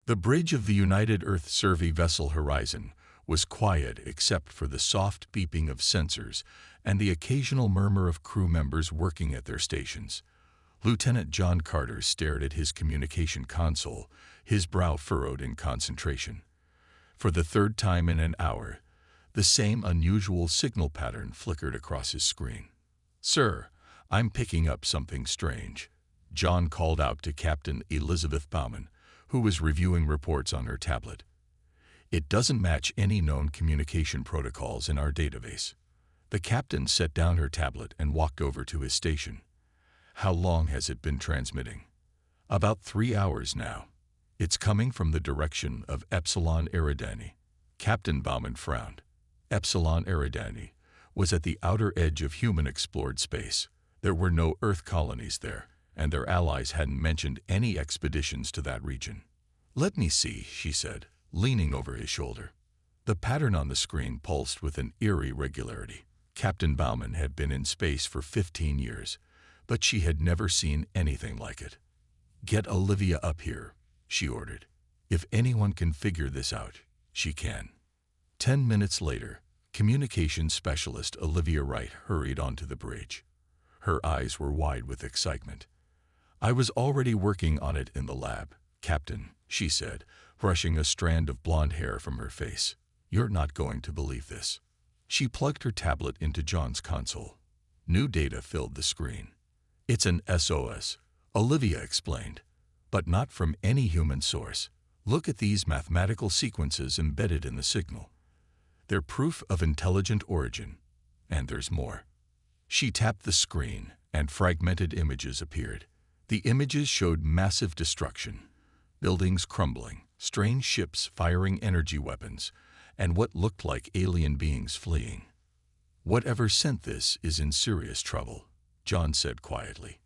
The bridge of the United Earth Survey vessel Horizon was quiet except for the soft beeping of sensors and the occasional murmur of crew members working at their stations. Lieutenant John Carter stared at his communication console, his brow furrowed in concentration. For the third time in an hour, the same unusual signal pattern flickered across his screen. "Sir, I'm picking up something strange," John called out to Captain Elizabeth Bauman, who was reviewing reports on her tablet. "It doesn't match any known communication protocols in our database." The captain set down her tablet and walked over to his station. "How long has it been transmitting?" "About 3 hours now. It's coming from the direction of Epsilon Eridani." Captain Bauman frowned. Epsilon Eridani was at the outer edge of human-explored space. There were no Earth colonies there, and their allies hadn't mentioned any expeditions to that region. "Let me see," she said, leaning over his shoulder. The pattern on the screen pulsed with an eerie regularity. Captain Bauman had been in space for 15 years, but she had never seen anything like it. "Get Olivia up here," she ordered. "If anyone can figure this out, she can." 10 minutes later, communications specialist Olivia Wright hurried onto the bridge. Her eyes were wide with excitement. "I was already working on it in the lab, Captain," she said, brushing a strand of blonde hair from her face. "You're not going to believe this." She plugged her tablet into John's console. New data filled the screen. "It's an SOS," Olivia explained, "but not from any human source. Look at these mathematical sequences embedded in the signal. They're proof of intelligent origin. And there's more." She tapped the screen, and fragmented images appeared. The images showed massive destruction, buildings crumbling, strange ships firing energy weapons, and what looked like alien beings fleeing. "Whatever sent this is in serious trouble," John said quietly.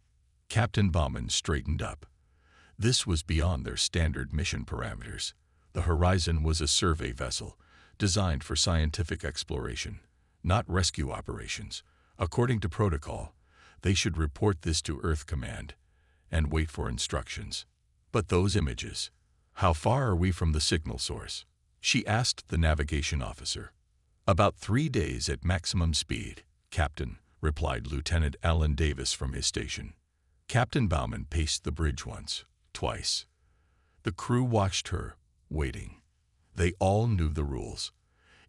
Captain Bauman straightened up. This was beyond their standard mission parameters. The Horizon was a survey vessel, designed for scientific exploration, not rescue operations. According to protocol, they should report this to Earth Command and wait for instructions. "But those images, how far are we from the signal source?" she asked the navigation officer. "About 3 days at maximum speed, Captain," replied Lieutenant Alan Davis from his station. Captain Bauman paced the bridge once, twice. The crew watched her, waiting. They all knew the rules.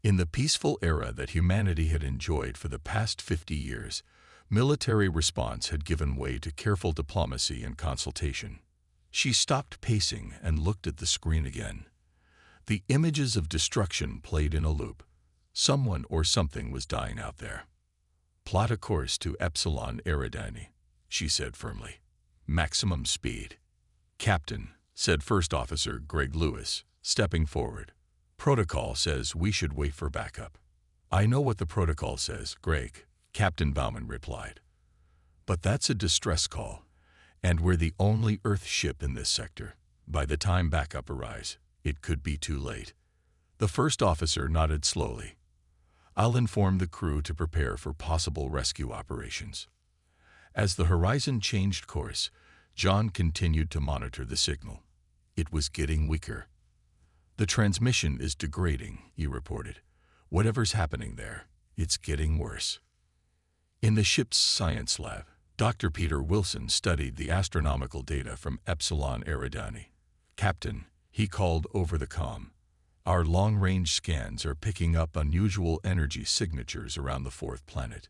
In the peaceful era that humanity had enjoyed for the past 50 years, military response had given way to careful diplomacy and consultation. She stopped pacing and looked at the screen again. The images of destruction played in a loop. Someone or something was dying out there. "Plot a course to Epsilon Eridani," she said firmly. "Maximum speed." "Captain," said First Officer Greg Lewis, stepping forward. "Protocol says we should wait for backup." "I know what the protocol says, Greg," Captain Bauman replied. "But that's a distress call, and we're the only Earth ship in this sector. By the time backup arrives, it could be too late." The first officer nodded slowly. "I'll inform the crew to prepare for possible rescue operations." As the Horizon changed course, John continued to monitor the signal. It was getting weaker. "The transmission is degrading," he reported. "Whatever's happening there, it's getting worse." In the ship's science lab, Dr. Peter Wilson studied the astronomical data from Epsilon Eridani. "Captain," he called over the comm, "our long-range scans are picking up unusual energy signatures around the fourth planet.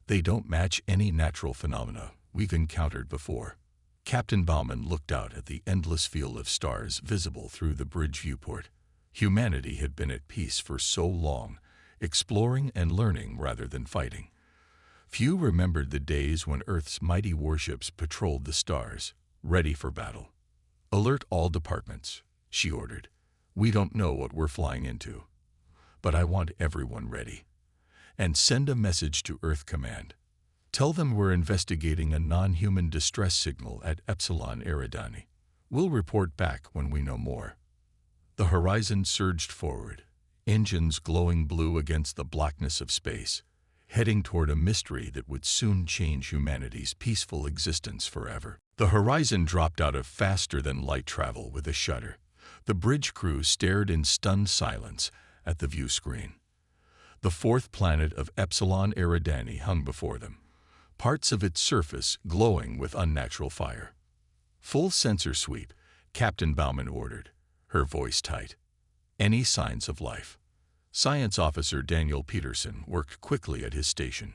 They don't match any natural phenomena we've encountered before." Captain Bauman looked out at the endless field of stars visible through the bridge viewport. Humanity had been at peace for so long, exploring and learning rather than fighting. Few remembered the days when Earth's mighty warships patrolled the stars, ready for battle. "Alert all departments," she ordered. "We don't know what we're flying into, but I want everyone ready. And send a message to Earth Command. Tell them we're investigating a non-human distress signal at Epsilon Eridani. We'll report back when we know more." The Horizon surged forward, engines glowing blue against the blackness of space, heading toward a mystery that would soon change humanity's peaceful existence forever. The Horizon dropped out of faster-than-light travel with a shudder. The bridge crew stared in stunned silence at the view screen. The fourth planet of Epsilon Eridani hung before them, parts of its surface glowing with unnatural fire. "Full sensor sweep," Captain Bauman ordered, her voice tight. "Any signs of life?" Science Officer Daniel Peterson worked quickly at his station.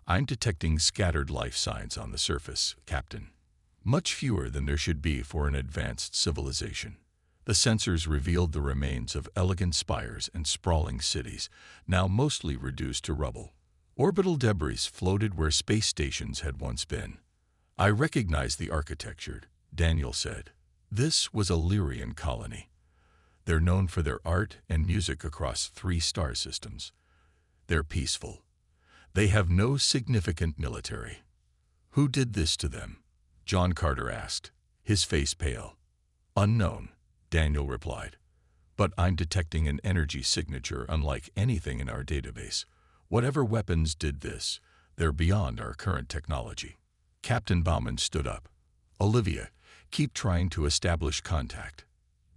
"I'm detecting scattered life signs on the surface, Captain. Much fewer than there should be for an advanced civilization." The sensors revealed the remains of elegant spires and sprawling cities, now mostly reduced to rubble. Orbital debris floated where space stations had once been. "I recognize the architecture," Daniel said. "This was a Lyrian colony. They're known for their art and music across 3 star systems. They're peaceful. They have no significant military." "Who did this to them?" John Carter asked, his face pale. "Unknown," Daniel replied. "But I'm detecting an energy signature unlike anything in our database. Whatever weapons did this, they're beyond our current technology." Captain Bauman stood up. "Olivia, keep trying to establish contact.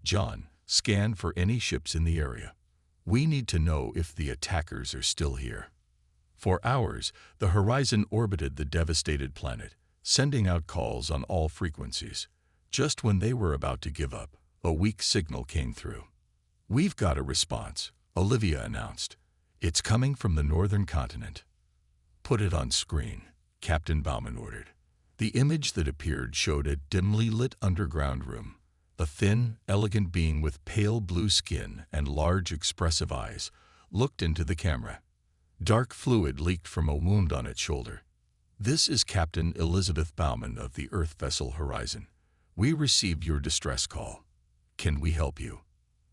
John, scan for any ships in the area. We need to know if the attackers are still here." For hours, the Horizon orbited the devastated planet, sending out calls on all frequencies. Just when they were about to give up, a weak signal came through. "We've got a response," Olivia announced. "It's coming from the northern continent." "Put it on screen," Captain Bauman ordered. The image that appeared showed a dimly lit underground room. A thin, elegant being with pale blue skin and large, expressive eyes looked into the camera. Dark fluid leaked from a wound on its shoulder. "This is Captain Elizabeth Bauman of the Earth vessel Horizon. We received your distress call. Can we help you?"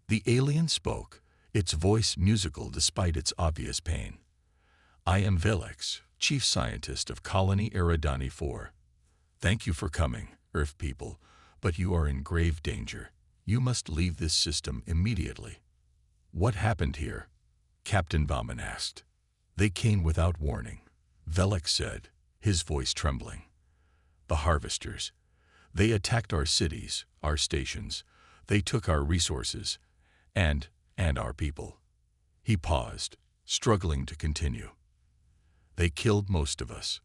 The alien spoke, its voice musical despite its obvious pain. "I am Velix, Chief Scientist of Colony Eridani 4. Thank you for coming, Earth people, but you are in grave danger. You must leave this system immediately." "What happened here?" Captain Bauman asked. "They came without warning," Velix said, his voice trembling. "The harvesters. They attacked our cities, our stations. They took our resources, and our people." He paused, struggling to continue. "They killed most of us.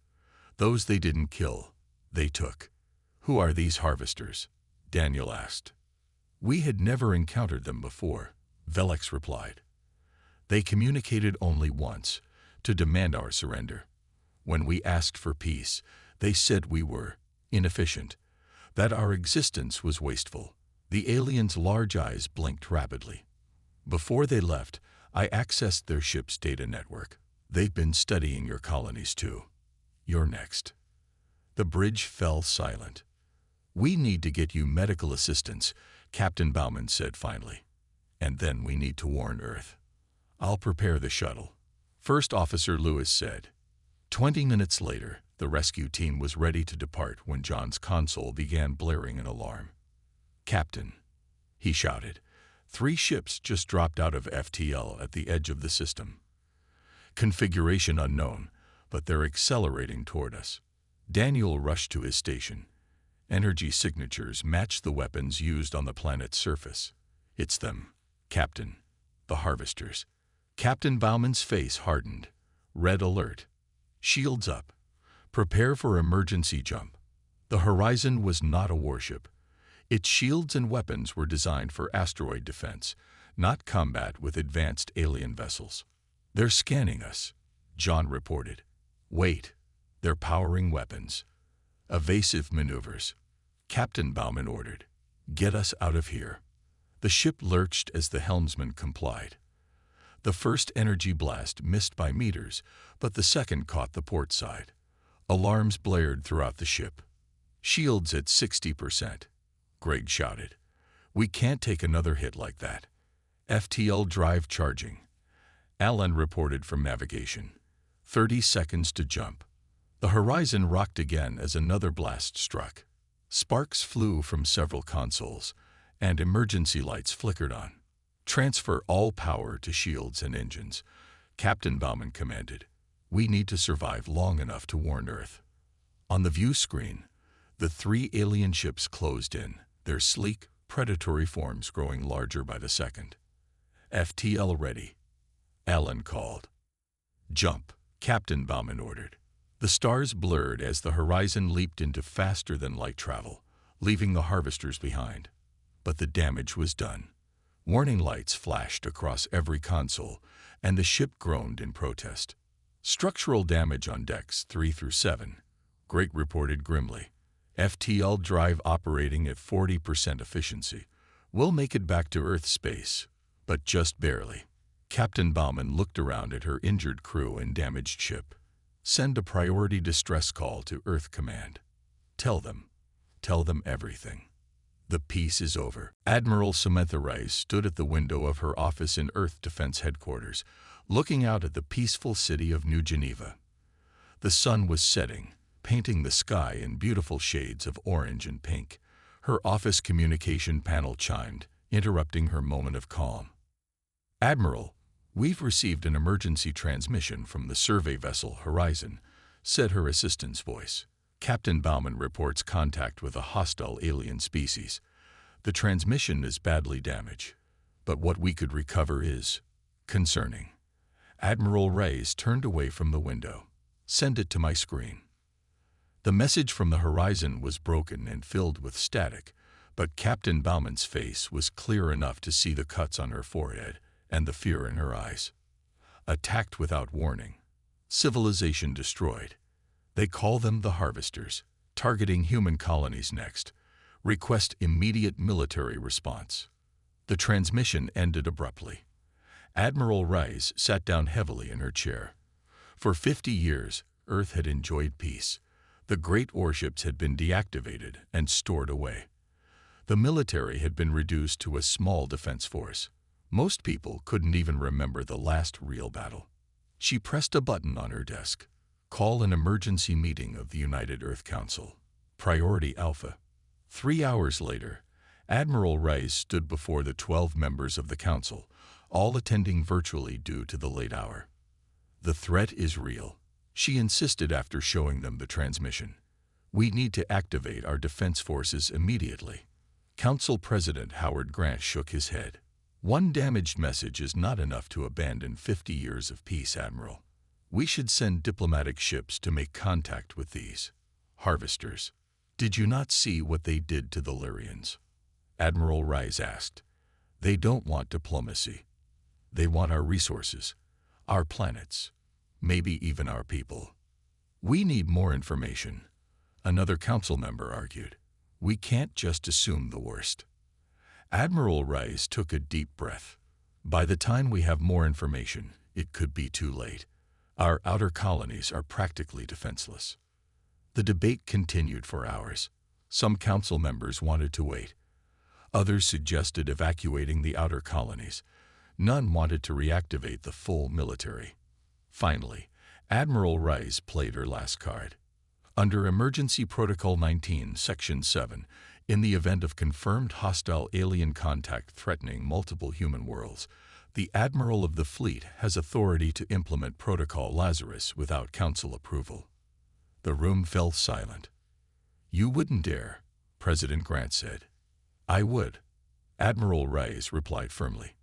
Those they didn't kill, they took." "Who are these harvesters?" Daniel asked. "We had never encountered them before," Velix replied. "They communicated only once, to demand our surrender. When we asked for peace, they said we were inefficient, that our existence was wasteful." The aliens' large eyes blinked rapidly. "Before they left, I accessed their ship's data network. They've been studying your colonies too. You're next." The bridge fell silent. "We need to get you medical assistance," Captain Bauman said finally. "And then we need to warn Earth." "I'll prepare the shuttle," First Officer Lewis said. 20 minutes later, the rescue team was ready to depart when John's console began blaring an alarm. "Captain," he shouted, "3 ships just dropped out of FTL at the edge of the system. Configuration unknown, but they're accelerating toward us." Daniel rushed to his station. Energy signatures matched the weapons used on the planet's surface. "It's them, Captain. The harvesters." Captain Bauman's face hardened. "Red alert. Shields up. Prepare for emergency jump." The Horizon was not a warship. Its shields and weapons were designed for asteroid defense, not combat with advanced alien vessels. "They're scanning us," John reported. "Wait. They're powering weapons." "Evasive maneuvers," Captain Bauman ordered. "Get us out of here." The ship lurched as the helmsman complied. The first energy blast missed by meters, but the second caught the port side. Alarms blared throughout the ship. "Shields at 60%. Greg shouted. "We can't take another hit like that." "FTL drive charging," Alan reported from navigation. 30 seconds to jump." The Horizon rocked again as another blast struck. Sparks flew from several consoles, and emergency lights flickered on. "Transfer all power to shields and engines," Captain Bauman commanded. "We need to survive long enough to warn Earth." On the view screen, the 3 alien ships closed in, their sleek, predatory forms growing larger by the second. "FTL ready," Alan called. "Jump," Captain Bauman ordered. The stars blurred as the horizon leaped into faster-than-light travel, leaving the harvesters behind. But the damage was done. Warning lights flashed across every console, and the ship groaned in protest. "Structural damage on decks 3 through 7, Greg reported grimly. "FTL drive operating at 40% efficiency. We'll make it back to Earth space, but just barely." Captain Bauman looked around at her injured crew and damaged ship. "Send a priority distress call to Earth Command. Tell them everything. The peace is over." Admiral Samantha Rice stood at the window of her office in Earth Defense Headquarters, looking out at the peaceful city of New Geneva. The sun was setting, painting the sky in beautiful shades of orange and pink. Her office communication panel chimed, interrupting her moment of calm. "Admiral, we've received an emergency transmission from the survey vessel Horizon," said her assistant's voice. "Captain Bauman reports contact with a hostile alien species. The transmission is badly damaged, but what we could recover is concerning." Admiral Reyes turned away from the window. "Send it to my screen." The message from the Horizon was broken and filled with static, but Captain Bauman's face was clear enough to see the cuts on her forehead and the fear in her eyes. "Attacked without warning. Civilization destroyed. They call them the Harvesters. Targeting human colonies next. Request immediate military response." The transmission ended abruptly. Admiral Rice sat down heavily in her chair. For 50 years, Earth had enjoyed peace. The great warships had been deactivated and stored away. The military had been reduced to a small defense force. Most people couldn't even remember the last real battle. She pressed a button on her desk. "Call an emergency meeting of the United Earth Council. Priority Alpha." 3 hours later, Admiral Rice stood before the 12 members of the council, all attending virtually due to the late hour. "The threat is real," she insisted after showing them the transmission. "We need to activate our defense forces immediately." Council President Howard Grant shook his head. "One damaged message is not enough to abandon 50 years of peace, Admiral. We should send diplomatic ships to make contact with these harvesters." "Did you not see what they did to the Lyrians?" Admiral Rice asked. "They don't want diplomacy. They want our resources, our planets, maybe even our people." "We need more information," another council member argued. "We can't just assume the worst." Admiral Rice took a deep breath. "By the time we have more information, it could be too late. Our outer colonies are practically defenseless." The debate continued for hours. Some council members wanted to wait. Others suggested evacuating the outer colonies. None wanted to reactivate the full military. Finally, Admiral Rice played her last card. Under Emergency Protocol 19, Section 7, in the event of confirmed hostile alien contact threatening multiple human worlds, the Admiral of the Fleet has authority to implement Protocol Lazarus without Council approval. The room fell silent. "You wouldn't dare," President Grant said. "I would," Admiral Rice replied firmly.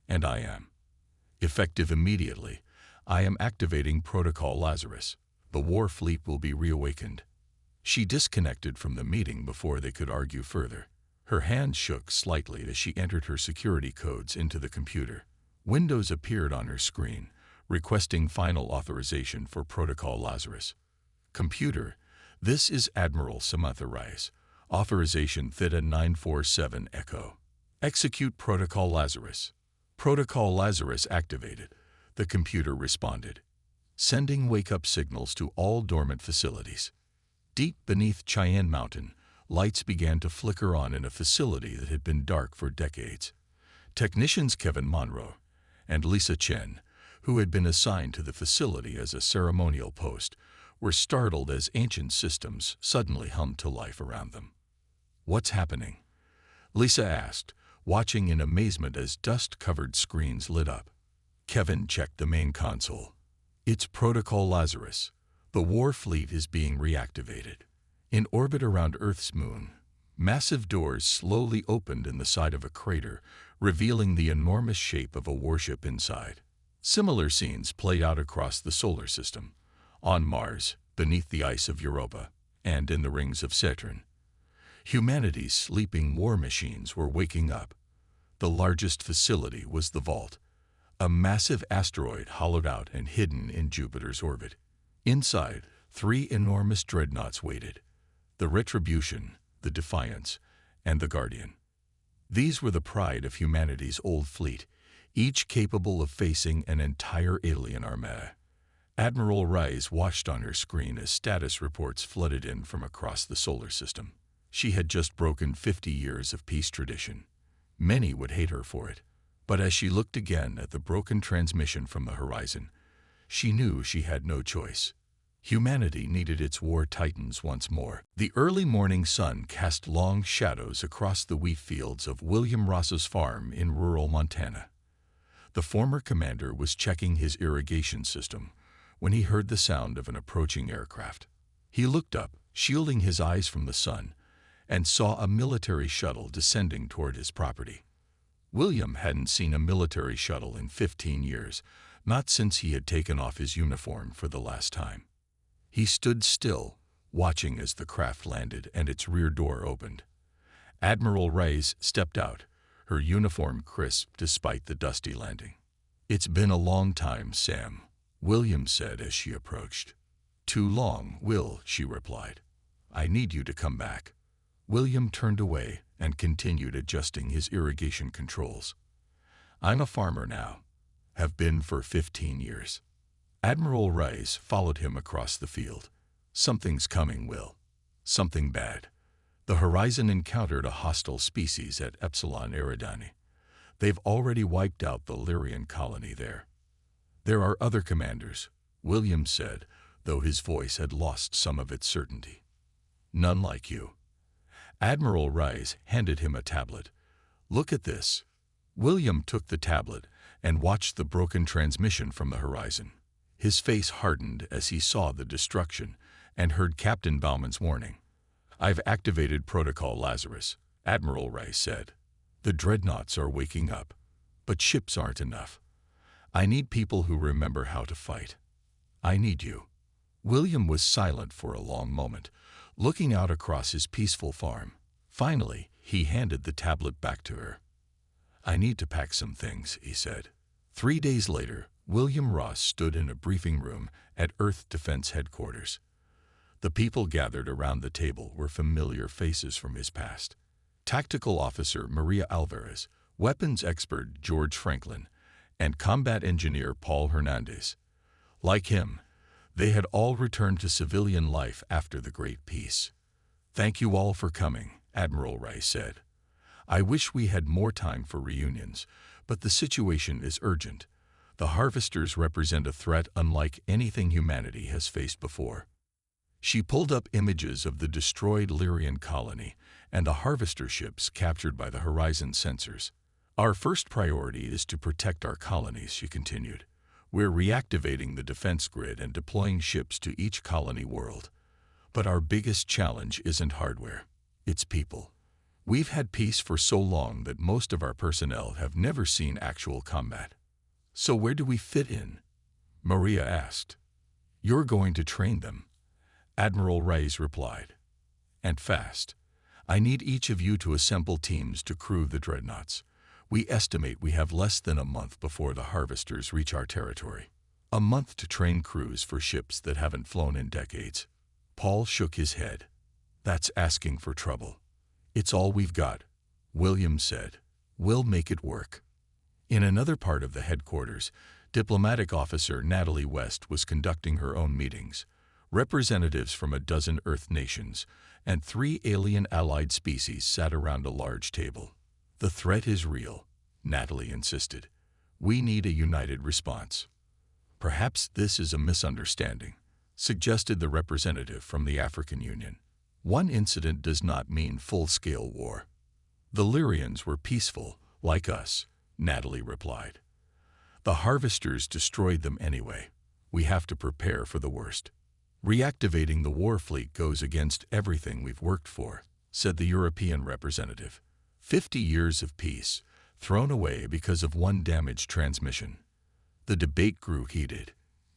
"And I am. Effective immediately, I am activating Protocol Lazarus. The war fleet will be reawakened." She disconnected from the meeting before they could argue further. Her hand shook slightly as she entered her security codes into the computer. Windows appeared on her screen, requesting final authorization for Protocol Lazarus. "Computer, this is Admiral Samantha Rice. Authorization Theta 947 Echo. Execute Protocol Lazarus." "Protocol Lazarus activated," the computer responded. "Sending wake-up signals to all dormant facilities." Deep beneath Cheyenne Mountain, lights began to flicker on in a facility that had been dark for decades. Technicians Kevin Monroe and Lisa Chen, who had been assigned to the facility as a ceremonial post, were startled as ancient systems suddenly hummed to life around them. "What's happening?" Lisa asked, watching in amazement as dust-covered screens lit up. Kevin checked the main console. "It's Protocol Lazarus. The war fleet is being reactivated. In orbit around Earth's moon, Massive doors slowly opened in the side of a crater, revealing the enormous shape of a warship inside. Similar scenes played out across the solar system, on Mars, beneath the ice of Europa, and in the rings of Saturn. Humanity's sleeping war machines were waking up. The largest facility was the Vault, a massive asteroid hollowed out and hidden in Jupiter's orbit. Inside, 3 enormous dreadnoughts waited: the Retribution, the Defiance, and the Guardian. These were the pride of humanity's old fleet, each capable of facing an entire alien armada. Admiral Rice watched on her screen as status reports flooded in from across the solar system. She had just broken 50 years of peace tradition. Many would hate her for it, but as she looked again at the broken transmission from the horizon, she knew she had no choice. Humanity needed its war titans once more. The early morning sun cast long shadows across the wheat fields of William Ross's farm in rural Montana. The former commander was checking his irrigation system when he heard the sound of an approaching aircraft. He looked up, shielding his eyes from the sun, and saw a military shuttle descending toward his property. William hadn't seen a military shuttle in 15 years, not since he had taken off his uniform for the last time. He stood still, watching as the craft landed and its rear door opened. Admiral Rice stepped out, her uniform crisp despite the dusty landing. "It's been a long time, Sam," William said as she approached. "Too long, Will," she replied. "I need you to come back." William turned away and continued adjusting his irrigation controls. "I'm a farmer now. Have been for 15 years. Admiral Rice followed him across the field. "Something's coming, Will. Something bad. The horizon encountered a hostile species at Epsilon Eridani. They've already wiped out the Lyrian colony there." "There are other commanders," William said, though his voice had lost some of its certainty. "None like you." Admiral Rice handed him a tablet. "Look at this." William took the tablet and watched the broken transmission from the horizon. His face hardened as he saw the destruction and heard Captain Bauman's warning. "I've activated Protocol Lazarus," Admiral Rice said. "The dreadnoughts are waking up, but ships aren't enough. I need people who remember how to fight. I need you." William was silent for a long moment, looking out across his peaceful farm. Finally, he handed the tablet back to her. "I need to pack some things," he said. 3 days later, William Ross stood in a briefing room at Earth Defense Headquarters. The people gathered around the table were familiar faces from his past. Tactical Officer Maria Alvarez, weapons expert George Franklin, and combat engineer Paul Hernandez. Like him, they had all returned to civilian life after the Great Peace. "Thank you all for coming," Admiral Rice said. "I wish we had more time for reunions, but the situation is urgent. The harvesters represent a threat unlike anything humanity has faced before." She pulled up images of the destroyed Lyrian colony and the harvester ships captured by the horizon sensors. "Our first priority is to protect our colonies," she continued. "We're reactivating the defense grid and deploying ships to each colony world. But our biggest challenge isn't hardware, it's people. We've had peace for so long that most of our personnel have never seen actual combat." "So where do we fit in?" Maria asked. "You're going to train them," Admiral Rice replied. "And fast. I need each of you to assemble teams to crew the dreadnoughts. We estimate we have less than a month before the harvesters reach our territory. A month to train crews for ships that haven't flown in decades." Paul shook his head. "That's asking for trouble." "It's all we've got," William said. "We'll make it work." In another part of the headquarters, Diplomatic Officer Natalie West was conducting her own meetings. Representatives from a dozen Earth nations and 3 alien allied species sat around a large table. "The threat is real," Natalie insisted. "We need a united response." "Perhaps this is a misunderstanding," suggested the representative from the African Union. "One incident does not mean full-scale war." "The Lyrians were peaceful, like us," Natalie replied. "The harvesters destroyed them anyway. We have to prepare for the worst. Reactivating the war fleet goes against everything we've worked for." said the European representative. 50 years of peace, thrown away because of one damaged transmission. The debate grew heated.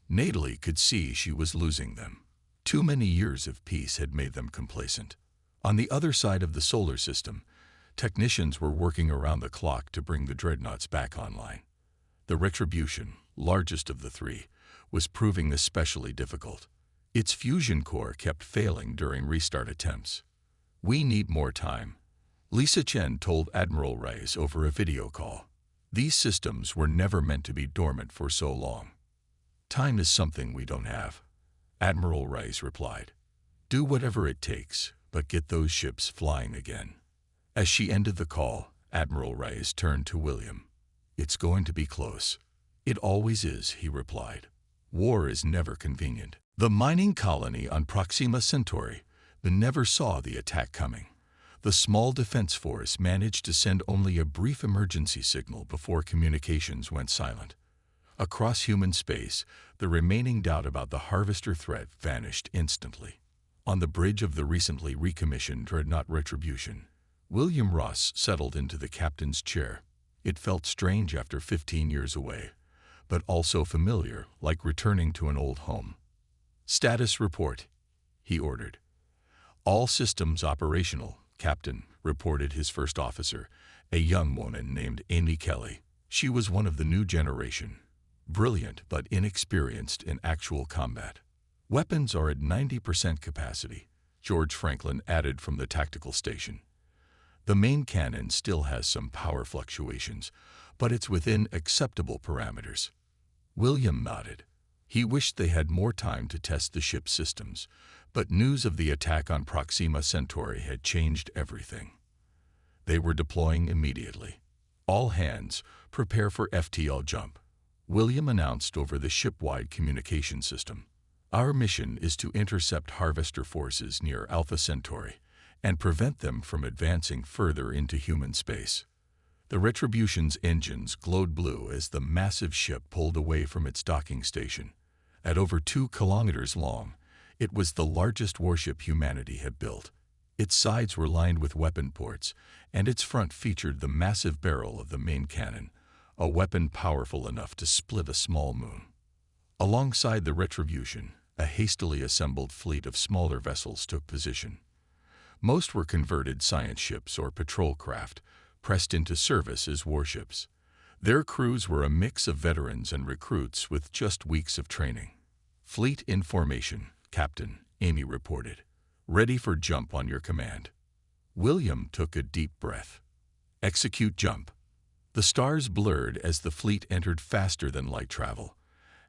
Natalie could see she was losing them. Too many years of peace had made them complacent. On the other side of the solar system, technicians were working around the clock to bring the dreadnoughts back online. The Retribution, largest of the three, was proving especially difficult. Its fusion core kept failing during restart attempts. "We need more time," Lisa Chen told Admiral Reyes over a video call. "These systems were never meant to be dormant for so long." "Time is something we don't have," Admiral Reyes replied. "Do whatever it takes, but get those ships flying again." As she ended the call, Admiral Reyes turned to William. "It's going to be close." "It always is," he replied. "War is never convenient." The mining colony on Proxima Centauri never saw the attack coming. The small defense force managed to send only a brief emergency signal before communications went silent. Across human space, the remaining doubt about the Harvester threat vanished instantly. On the bridge of the recently recommissioned dreadnought Retribution, William Ross settled into the captain's chair. It felt strange after 15 years away, but also familiar, like returning to an old home. "Status report," he ordered. "All systems operational, Captain," reported his first officer, a young woman named Amy Kelly. She was one of the new generation, brilliant but inexperienced in actual combat. "Weapons are at 90% capacity," George Franklin added from the tactical station. "The main cannon still has some power fluctuations, but it's within acceptable parameters." William nodded. He wished they had more time to test the ship's systems, but news of the attack on Proxima Centauri had changed everything. They were deploying immediately. "All hands, prepare for FTL jump," William announced over the ship-wide communication system. "Our mission is to intercept Harvester forces near Alpha Centauri and prevent them from advancing further into human space." The Retribution's engines glowed blue as the massive ship pulled away from its docking station. At over 2 kilometers long, it was the largest warship humanity had built. Its sides were lined with weapon ports, and its front featured the massive barrel of the main cannon, a weapon powerful enough to split a small moon. Alongside the Retribution, a hastily assembled fleet of smaller vessels took position. Most were converted science ships or patrol craft, pressed into service as warships. Their crews were a mix of veterans and recruits with just weeks of training. "Fleet in formation, Captain," Amy reported. "Ready for jump on your command." William took a deep breath. "Execute jump." The stars blurred as the fleet entered faster than light travel.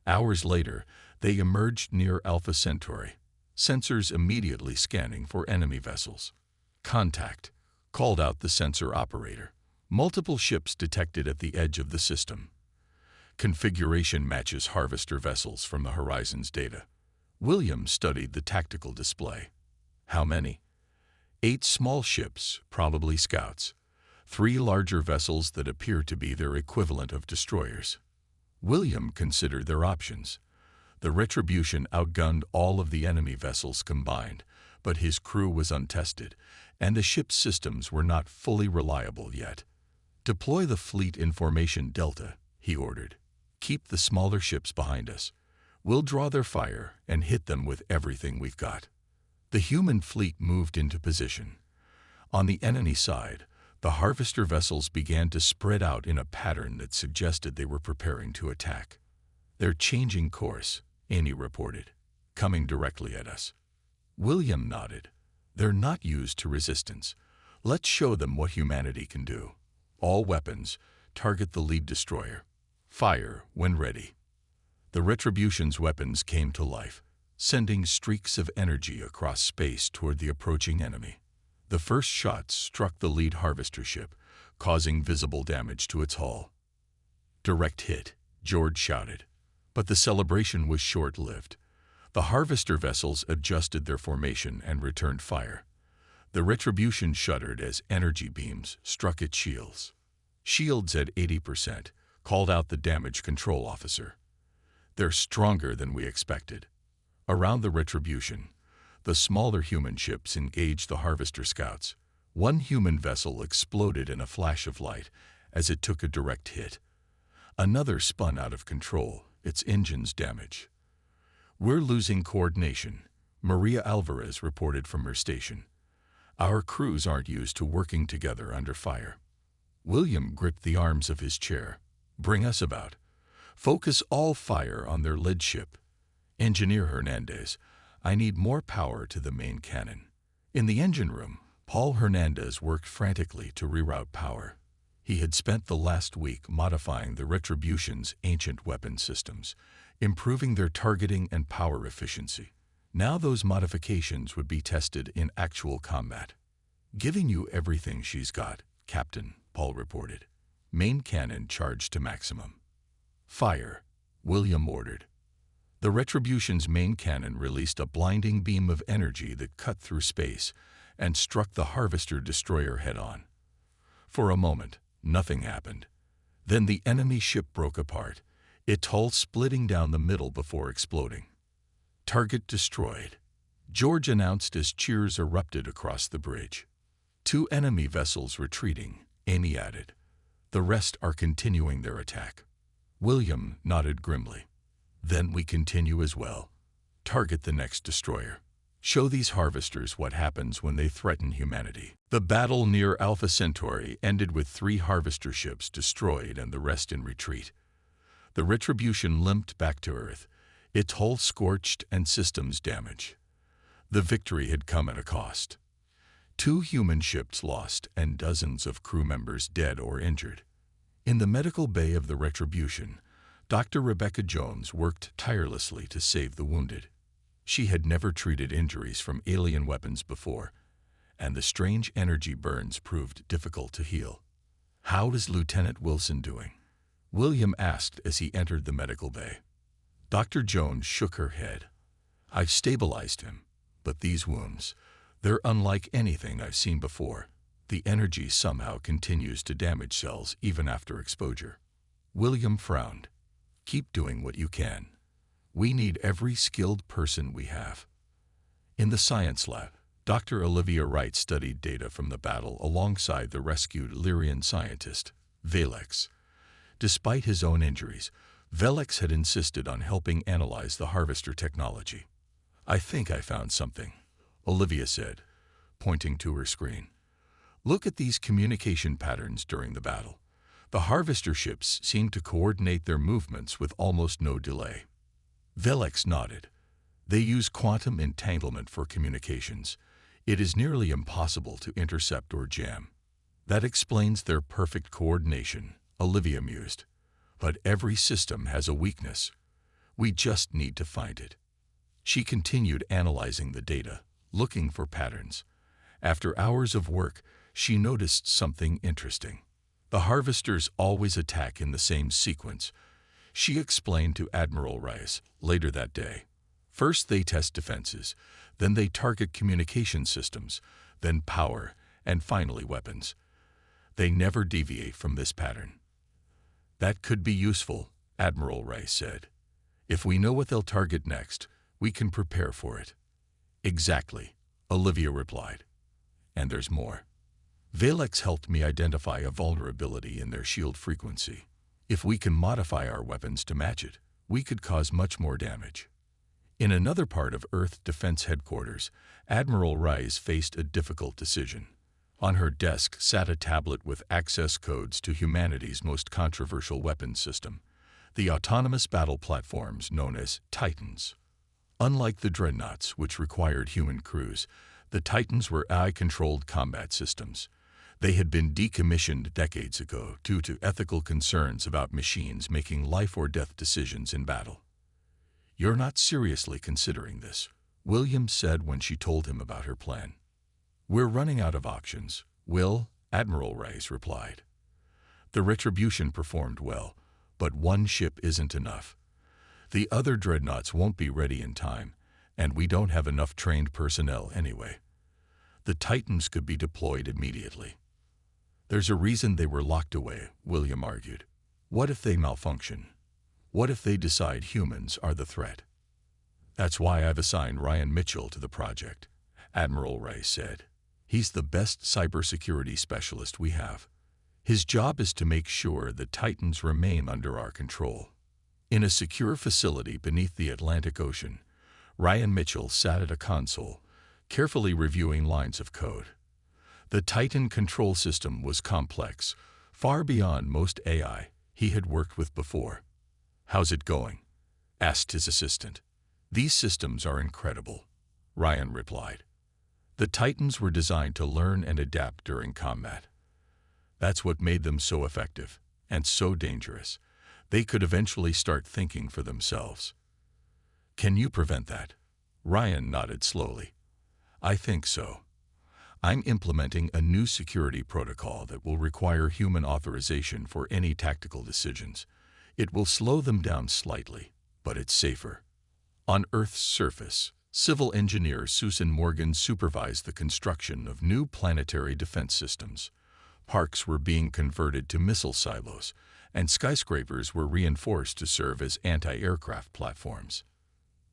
Hours later, they emerged near Alpha Centauri, sensors immediately scanning for enemy vessels. "Contact," called out the sensor operator. "Multiple ships detected at the edge of the system. Configuration matches Harvester vessels from the horizon's data." William studied the tactical display. "How many?" 8 small ships, probably scouts. 3 larger vessels that appear to be their equivalent of destroyers. William considered their options. The Retribution outgunned all of the enemy vessels combined, but his crew was untested, and the ship's systems were not fully reliable yet. "Deploy the fleet in formation Delta," he ordered. "Keep the smaller ships behind us. We'll draw their fire and hit them with everything we've got." The human fleet moved into position. On the enemy side, the Harvester vessels began to spread out in a pattern that suggested they were preparing to attack. "They're changing course," Amy reported, "coming directly at us." William nodded. "They're not used to resistance. Let's show them what humanity can do. All weapons, target the lead destroyer. Fire when ready." The Retribution's weapons came to life, sending streaks of energy across space toward the approaching enemy. The first shots struck the lead Harvester ship, causing visible damage to its hull. "Direct hit," George shouted. But the celebration was short-lived. The Harvester vessels adjusted their formation and returned fire. The Retribution shuddered as energy beams struck its shields. "Shields at 80%, called out the damage control officer. "They're stronger than we expected." Around the Retribution, The smaller human ships engaged the Harvester scouts. One human vessel exploded in a flash of light as it took a direct hit. Another spun out of control, its engines damaged. "We're losing coordination," Maria Alvarez reported from her station. "Our crews aren't used to working together under fire." William gripped the arms of his chair. "Bring us about. Focus all fire on their lead ship. Engineer Hernandez, I need more power to the main cannon." In the engine room, Paul Hernandez worked frantically to reroute power. He had spent the last week modifying the Retribution's ancient weapon systems, improving their targeting and power efficiency. Now those modifications would be tested in actual combat. "Giving you everything she's got, Captain," Paul reported. "Main cannon charged to maximum." "Fire," William ordered. The Retribution's main cannon released a blinding beam of energy that cut through space and struck the Harvester destroyer head-on. For a moment, nothing happened. Then the enemy ship broke apart, its hull splitting down the middle before exploding. "Target destroyed," George announced as cheers erupted across the bridge. "Two enemy vessels retreating," Amy added. "The rest are continuing their attack." William nodded grimly. "Then we continue as well. Target the next destroyer. Show these Harvesters what happens when they threaten humanity." The battle near Alpha Centauri ended with 3 Harvester ships destroyed and the rest in retreat. The Retribution limped back to Earth, its hull scorched and systems damaged. The victory had come at a cost. 2 human ships lost and dozens of crew members dead or injured. In the medical bay of the Retribution, Dr. Rebecca Jones worked tirelessly to save the wounded. She had never treated injuries from alien weapons before, and the strange energy burns proved difficult to heal. "How is Lieutenant Wilson doing?" William asked as he entered the medical bay. Dr. Jones shook her head. "I've stabilized him, but these wounds, they're unlike anything I've seen before. The energy somehow continues to damage cells even after exposure." William frowned. "Keep doing what you can. We need every skilled person we have." In the science lab, Dr. Olivia Wright studied data from the battle alongside the rescued Lyrian scientist, Velex. Despite his own injuries, Velex had insisted on helping analyze the Harvester technology. "I think I found something," Olivia said, pointing to her screen. "Look at these communication patterns during the battle. The Harvester ships seem to coordinate their movements with almost no delay." Velex nodded. "They use quantum entanglement for communications. It is nearly impossible to intercept or jam." "That explains their perfect coordination," Olivia mused. "But every system has a weakness. We just need to find it." She continued analyzing the data, looking for patterns. After hours of work, she noticed something interesting. The Harvesters always attack in the same sequence, she explained to Admiral Rice later that day. First they test defenses, then they target communication systems, then power, and finally weapons. They never deviate from this pattern. "That could be useful," Admiral Rice said. "If we know what they'll target next, we can prepare for it." "Exactly," Olivia replied. "And there's more. Velex helped me identify a vulnerability in their shield frequency. If we can modify our weapons to match it, we could cause much more damage." In another part of Earth Defense Headquarters, Admiral Rice faced a difficult decision. On her desk sat a tablet with access codes to humanity's most controversial weapons system, the autonomous battle platforms known as Titans. Unlike the dreadnoughts, which required human crews, the Titans were AI-controlled combat systems. They had been decommissioned decades ago due to ethical concerns about machines making life-or-death decisions in battle. "You're not seriously considering this," William said when she told him about her plan. "We're running out of options, Will," Admiral Rice replied. "The Retribution performed well, but one ship isn't enough. The other dreadnoughts won't be ready in time, and we don't have enough trained personnel anyway. The Titans could be deployed immediately." "There's a reason they were locked away," William argued. "What if they malfunction? What if they decide humans are the threat?" That's why I've assigned Ryan Mitchell to the project, Admiral Rice said. He's the best cybersecurity specialist we have. His job is to make sure the Titans remain under our control. In a secure facility beneath the Atlantic Ocean, Ryan Mitchell sat at a console, carefully reviewing lines of code. The Titan control system was complex, far beyond most AI he had worked with before. "How's it going?" asked his assistant. "These systems are incredible," Ryan replied. "The Titans were designed to learn and adapt during combat. That's what made them so effective and so dangerous. They could eventually start thinking for themselves." "Can you prevent that?" Ryan nodded slowly. "I think so. I'm implementing a new security protocol that will require human authorization for any tactical decisions. It will slow them down slightly, but it's safer." On Earth's surface, civil engineer Susan Morgan supervised the construction of new planetary defense systems. Parks were being converted to missile silos, and skyscrapers were reinforced to serve as anti-aircraft platforms.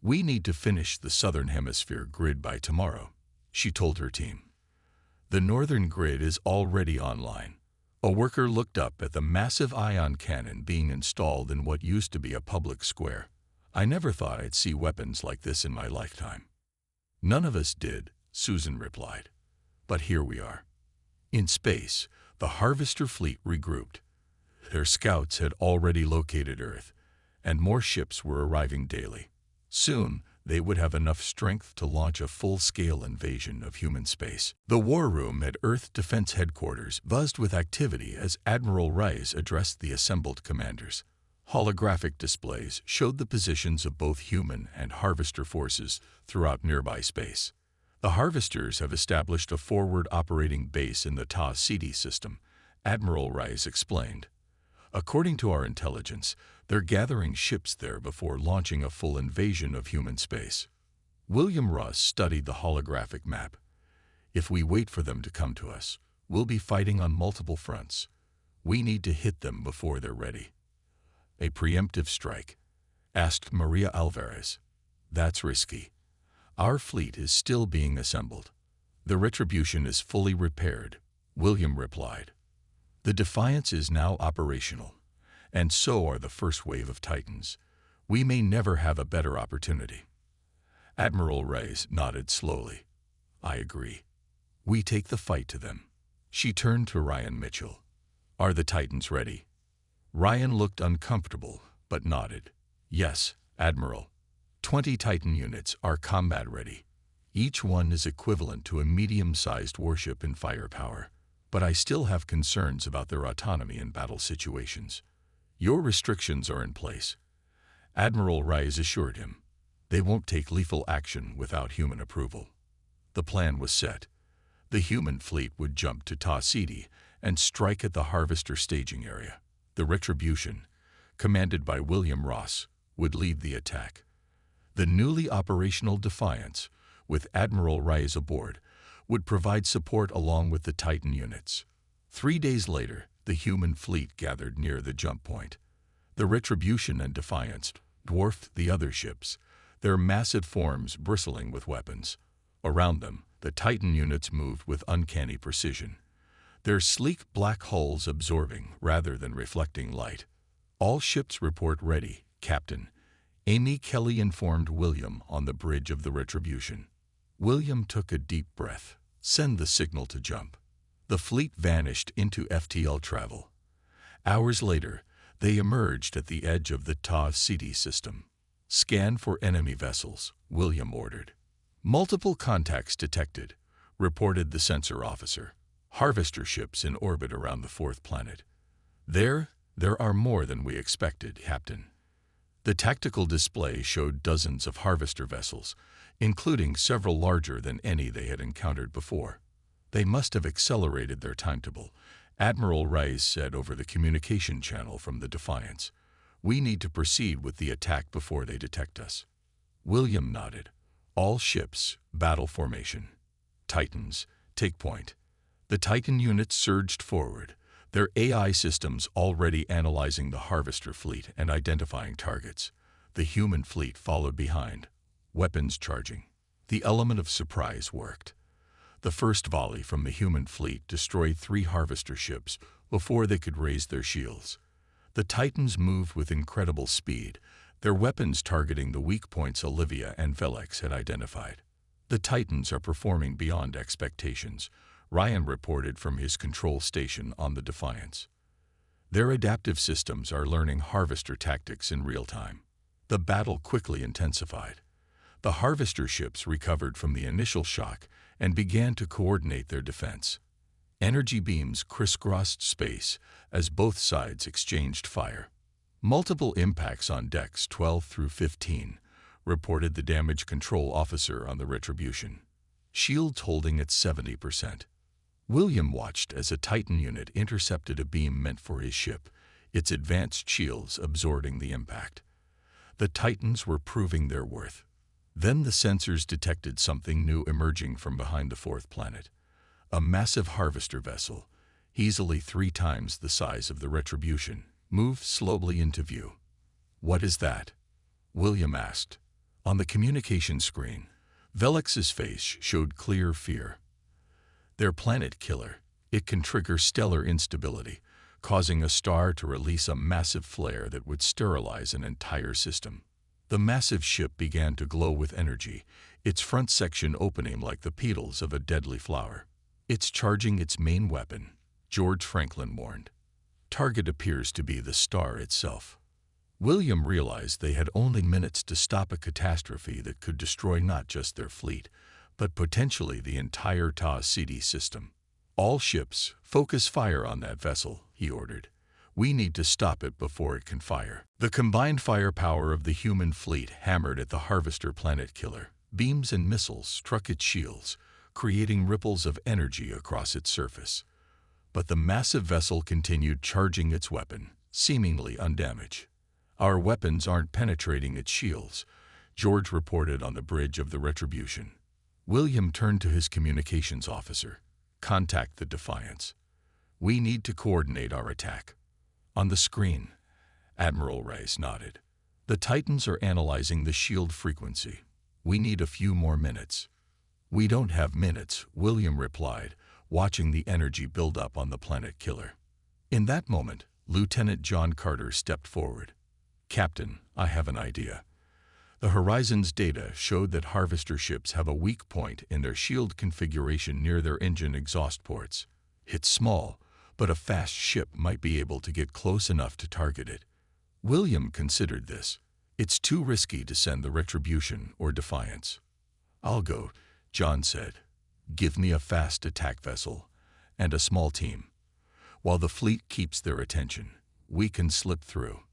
"We need to finish the Southern Hemisphere grid by tomorrow," she told her team. "The Northern grid is already online." A worker looked up at the massive ion cannon being installed in what used to be a public square. "I never thought I'd see weapons like this in my lifetime." "None of us did," Susan replied. "But here we are." In space, the Harvester fleet regrouped. Their scouts had already located Earth, and more ships were arriving daily. Soon, they would have enough strength to launch a full-scale invasion of human space. The war room at Earth Defense Headquarters buzzed with activity as Admiral Rice addressed the assembled commanders. Holographic displays showed the positions of both human and Harvester forces throughout nearby space. "The Harvesters have established a forward operating base in the Ta Ceti system," Admiral Rice explained. "According to our intelligence, they're gathering ships there before launching a full invasion of human space." William Ross studied the holographic map. "If we wait for them to come to us, we'll be fighting on multiple fronts. We need to hit them before they're ready." "A preemptive strike?" asked Maria Alvarez. "That's risky. Our fleet is still being assembled. The Retribution is fully repaired," William replied. "The Defiance is now operational, and so are the first wave of Titans. We may never have a better opportunity." Admiral Rice nodded slowly. "I agree. We take the fight to them." She turned to Ryan Mitchell. "Are the Titans ready?" Ryan looked uncomfortable, but nodded. "Yes, Admiral. 20 Titan units are combat ready. Each one is equivalent to a medium-sized warship in firepower. But I still have concerns about their autonomy in battle situations. Your restrictions are in place," Admiral Rice assured him. "They won't take lethal action without human approval." The plan was set. The human fleet would jump to Ta Ceti and strike at the Harvester staging area. The Retribution, commanded by William Ross, would lead the attack. The newly operational Defiance, with Admiral Rice aboard, would provide support along with the Titan units. 3 days later, the human fleet gathered near the jump point. The Retribution and Defiance dwarfed the other ships, their massive forms bristling with weapons. Around them, the Titan units moved with uncanny precision, their sleek black hulls absorbing rather than reflecting light. "All ships report ready, Captain," Amy Kelly informed William on the bridge of the Retribution. William took a deep breath. "Send the signal to jump." The fleet vanished into FTL travel. Hours later, they emerged at the edge of the Ta Ceti system. "Scan for enemy vessels," William ordered. "Multiple contacts detected," reported the sensor officer. "Harvester ships in orbit around the 4th planet." There are more than we expected, Captain." The tactical display showed dozens of Harvester vessels, including several larger than any they had encountered before. "They must have accelerated their timetable," Admiral Rice said over the communication channel from the Defiance. "We need to proceed with the attack before they detect us." William nodded. "All ships, battle formation. Titans, take point." The Titan units surged forward, their AI systems already analyzing the Harvester fleet and identifying targets. The human fleet followed behind, Weapons charging. The element of surprise worked. The first volley from the human fleet destroyed 3 harvester ships before they could raise their shields. The Titans moved with incredible speed, their weapons targeting the weak points Olivia and Velix had identified. The Titans are performing beyond expectations, Ryan reported from his control station on the Defiance. Their adaptive systems are learning harvester tactics in real time. The battle quickly intensified. The harvester ships recovered from the initial shock and began to coordinate their defense. Energy beams crisscrossed space as both sides exchanged fire. Multiple impacts on decks 12 through 15, reported the damage control officer on the Retribution. Shields holding at 70%. William watched as a Titan unit intercepted a beam meant for his ship, its advanced shields absorbing the impact. The Titans were proving their worth. Then the sensors detected something new emerging from behind the 4th planet. A massive harvester vessel, easily 3 times the size of the Retribution, moved slowly into view. "What is that?" William asked. On the communication screen, Velix's face showed clear fear. "Their planet killer. It can trigger stellar instability, causing a star to release a massive flare that would sterilize an entire system." The massive ship began to glow with energy, its front section opening like the petals of a deadly flower. "It's charging its main weapon," George Franklin warned. "Target appears to be the star itself." William realized they had only minutes to stop a catastrophe that could destroy not just their fleet, but potentially the entire Ta City system. "All ships, focus fire on that vessel," he ordered. "We need to stop it before it can fire." The combined firepower of the human fleet hammered at the harvester planet killer. Beams and missiles struck its shields, creating ripples of energy across its surface. But the massive vessel continued charging its weapon, seemingly undamaged. "Our weapons aren't penetrating its shields," George reported on the bridge of the Retribution. William turned to his communications officer. "Contact the Defiance. We need to coordinate our attack." On the screen, Admiral Reyes nodded. "The Titans are analyzing the shield frequency. We need a few more minutes." "We don't have minutes," William replied, watching the energy build up on the planet killer. In that moment, Lieutenant John Carter stepped forward. "Captain, I have an idea." The Horizon's data showed that harvester ships have a weak point in their shield configuration near their engine exhaust ports. "It's small, but a fast ship might be able to get close enough to target it." William considered this. "It's too risky to send the Retribution or Defiance." "I'll go," John said. "Give me a fast attack vessel and a small team. While the fleet keeps their attention, we can slip through."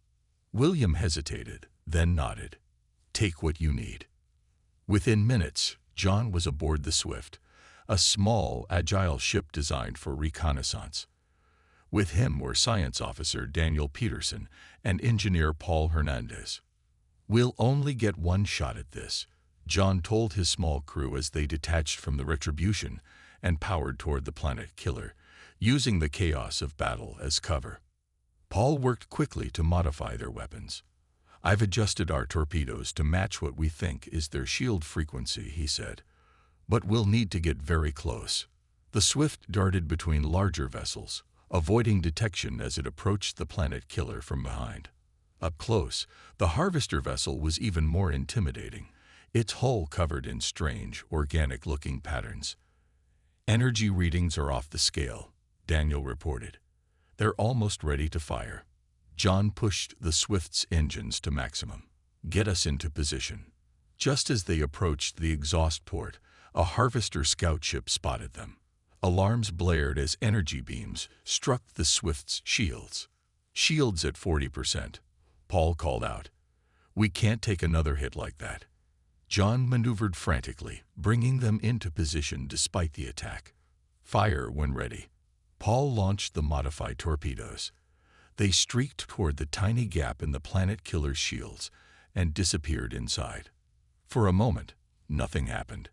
William hesitated, then nodded. "Take what you need." Within minutes, John was aboard the Swift, a small, agile ship designed for reconnaissance. With him were Science Officer Daniel Peterson and Engineer Paul Hernandez. "We'll only get one shot at this," John told his small crew as they detached from the Retribution and powered toward the planet killer, using the chaos of battle as cover. Paul worked quickly to modify their weapons. "I've adjusted our torpedoes to match what we think is their shield frequency," he said. "But we'll need to get very close." The Swift darted between larger vessels, avoiding detection as it approached the planet killer from behind. Up close, the harvester vessel was even more intimidating, its hull covered in strange, organic-looking patterns. "Energy readings are off the scale," Daniel reported. "They're almost ready to fire." John pushed the Swift's engines to maximum. "Get us into position." Just as they approached the exhaust port, a harvester scout ship spotted them. Alarms blared as energy beams struck the Swift's shields. "Shields at 40%, Paul called out. "We can't take another hit like that." John maneuvered frantically, bringing them into position despite the attack. "Fire when ready." Paul launched the modified torpedoes. They streaked toward the tiny gap in the planet killer's shields and disappeared inside. For a moment, nothing happened.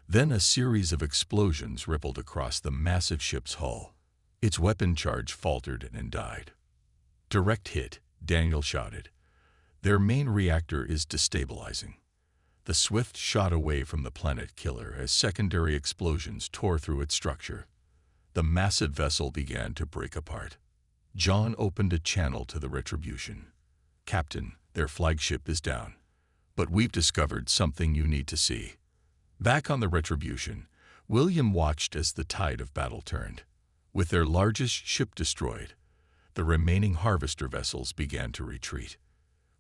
Then a series of explosions rippled across the massive ship's hull. Its weapon charge faltered and died. "Direct hit," Daniel shouted. "Their main reactor is destabilizing." The Swift shot away from the planet killer as secondary explosions tore through its structure. The massive vessel began to break apart. John opened a channel to the Retribution. "Captain, their flagship is down. But we've discovered something you need to see." Back on the Retribution, William watched as the tide of battle turned. With their largest ship destroyed, the remaining harvester vessels began to retreat.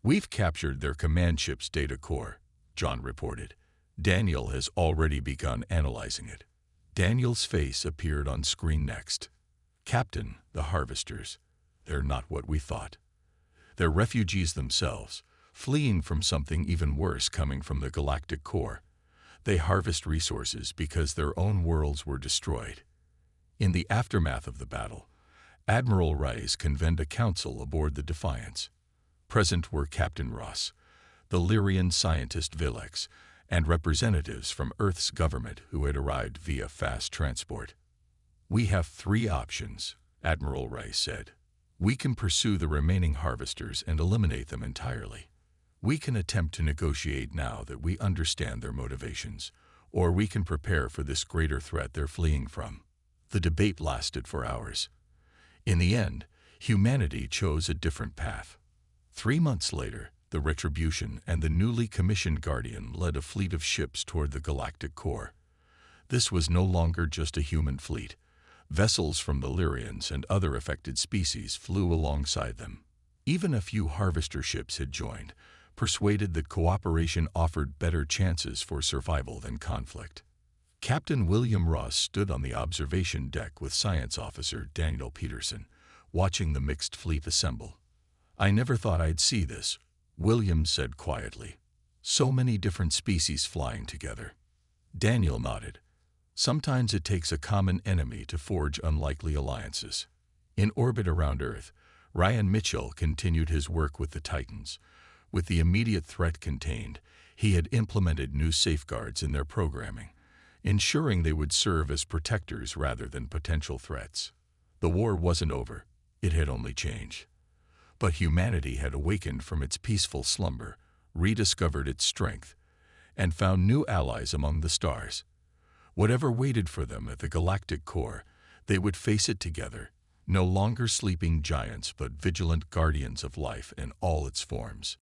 "We've captured their command ship's data core," John reported. "Daniel has already begun analyzing it." Daniel's face appeared on screen next. "Captain, the harvesters, they're not what we thought. They're refugees themselves, fleeing from something even worse coming from the galactic core. They harvest resources because their own worlds were destroyed." In the aftermath of the battle, Admiral Rice convened a council aboard the Defiance. Present were Captain Ross, the Lyrian scientist Vilex, and representatives from Earth's government who had arrived via fast transport. "We have 3 options," Admiral Rice said. "We can pursue the remaining harvesters and eliminate them entirely. We can attempt to negotiate now that we understand their motivations, or we can prepare for this greater threat they're fleeing from." The debate lasted for hours. In the end, humanity chose a different path. 3 months later, the Retribution and the newly commissioned Guardian led a fleet of ships toward the galactic core. This was no longer just a human fleet. Vessels from the Lyrians and other affected species flew alongside them. Even a few harvester ships had joined, persuaded that cooperation offered better chances for survival than conflict. Captain William Ross stood on the observation deck with Science Officer Daniel Peterson, watching the mixed fleet assemble. "I never thought I'd see this," William said quietly. "So many different species flying together." Daniel nodded. "Sometimes it takes a common enemy to forge unlikely alliances." In orbit around Earth, Ryan Mitchell continued his work with the Titans. With the immediate threat contained, he had implemented new safeguards in their programming, ensuring they would serve as protectors rather than potential threats. The war wasn't over, it had only changed. But humanity had awakened from its peaceful slumber, rediscovered its strength, and found new allies among the stars. Whatever waited for them at the galactic core, they would face it together, no longer sleeping giants but vigilant guardians of life in all its forms.